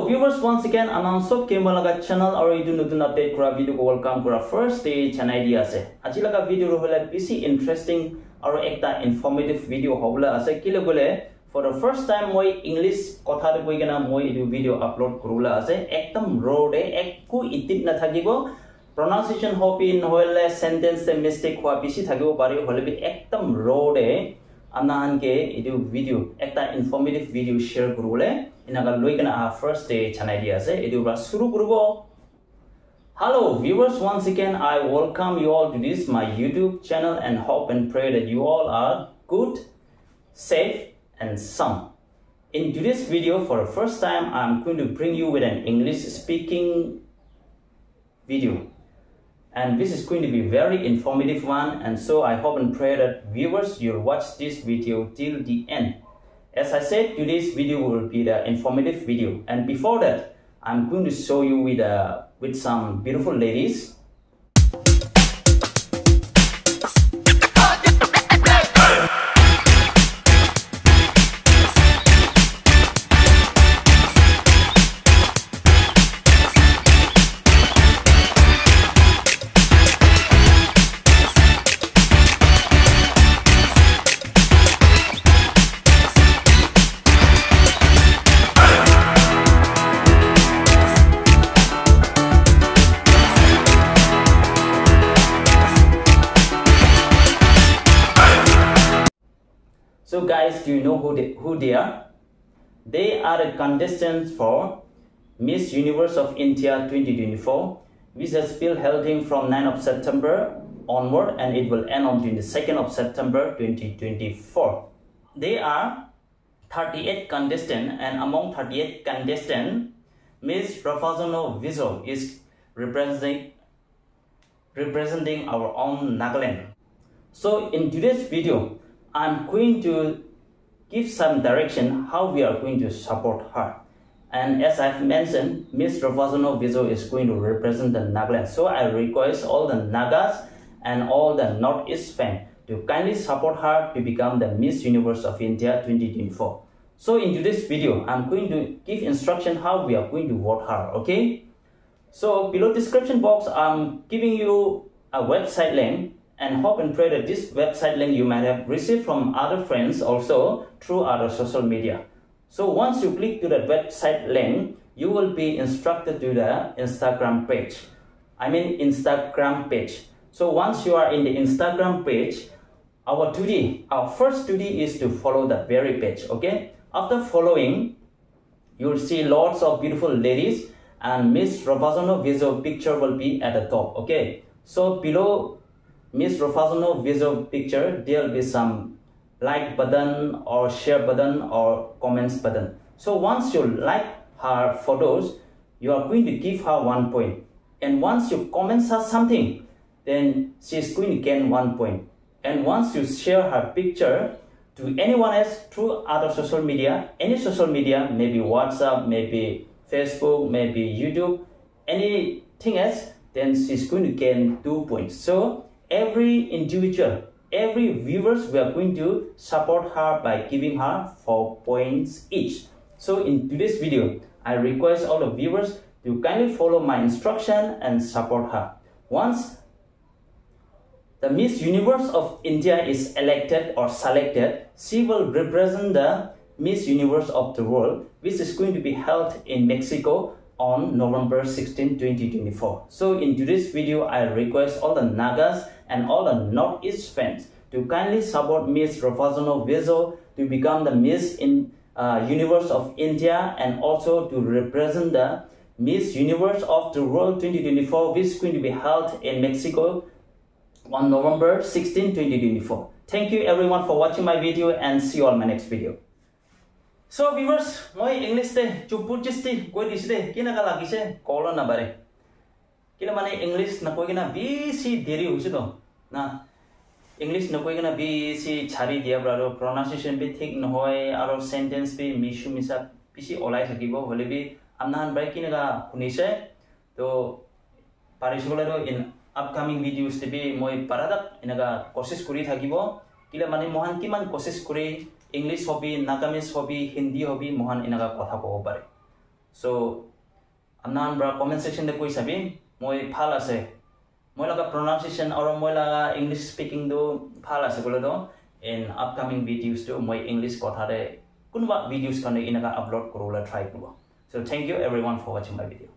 viewers, once again announce Kemalaga channel or you do not update kura video ko welcome kura first day channel idea ase. Aji laga video ro hola busy interesting or ekta informative video hola ase kile bole for the first time moi English kotha de koi gena moi edu video upload kurula ase ekdam raw de ekku itit na thakibo pronunciation hopin hoile sentence the mistake hua bisi thakibo pare hole bi ekdam raw de amna ke edu video ekta informative video share kurule inaga loikana first day channel idea ase edu ra shuru kurubo. Hello viewers, once again I welcome you all to this my YouTube channel and hope and pray that you all are good, safe and sound. In today's video, for the first time I'm going to bring you with an English speaking video, and this is going to be very informative one, and so I hope and pray that viewers you'll watch this video till the end. As I said, today's video will be the informative video, and before that I'm going to show you with some beautiful ladies. So guys, do you know who they are? They are the contestants for Miss Universe of India 2024, which has been held from 9th of September onward, and it will end on 22nd of September 2024. They are 38 contestants, and among 38 contestants, Miss Rafazano Vizo is representing our own Nagaland. So in today's video, I'm going to give some direction how we are going to support her. And as I've mentioned, Miss Rafazano Vizo is going to represent the Nagaland. So I request all the Nagas and all the Northeast fans to kindly support her to become the Miss Universe of India 2024. So in today's video, I'm going to give instruction how we are going to vote her, okay? So below description box, I'm giving you a website link, and hope and pray that this website link you might have received from other friends also through other social media. So once you click to that website link, you will be instructed to the Instagram page. So once you are in the Instagram page, our first duty is to follow the very page, okay? After following, you'll see lots of beautiful ladies, and Miss Rafazano Vizo picture will be at the top, okay? So below Miss Rafazano Vizo picture, there will be some like button or share button or comments button. So once you like her photos, you are going to give her 1 point. And once you comment her something, then she is going to gain 1 point. And once you share her picture to anyone else through other social media, any social media, maybe WhatsApp, maybe Facebook, maybe YouTube, anything else, then she's going to gain 2 points. So every individual, every viewers, we are going to support her by giving her 4 points each. So in today's video, I request all the viewers to kindly follow my instruction and support her. Once the Miss Universe of India is elected or selected, she will represent the Miss Universe of the world, which is going to be held in Mexico on November 16, 2024. So in today's video, I request all the Nagas and all the Northeast fans to kindly support Miss Rafazano Vizo to become the Miss Universe of India, and also to represent the Miss Universe of the World 2024, which is going to be held in Mexico on November 16, 2024. Thank you everyone for watching my video, and see you all in my next video. So viewers, moi English te chupur chisti koi disde kina ka lagise kolo na bare. Kina mane English na koi kina bisi deri hoise to na English na koi kina bisi chari dia braro pronunciation bi thik na hoy aro sentence bi mishu misa bisi olai thakibo hole bi amna han bai kina ka hunise to parisholero in upcoming videos te bi moi paradak inaga kosis kuri thakibo kila mane mohan kiman kosis kuri English hobi, Nagamese hobi, Hindi hobi, mohan inaga kotha kobo pare. so amnan bra comment section de koi sabi moi phal ase moi laga pronunciation or moi laga English speaking do phal ase bole do in upcoming videos to moi English kotha re kunba videos kane inaga upload korola try kubo so thank you everyone for watching my video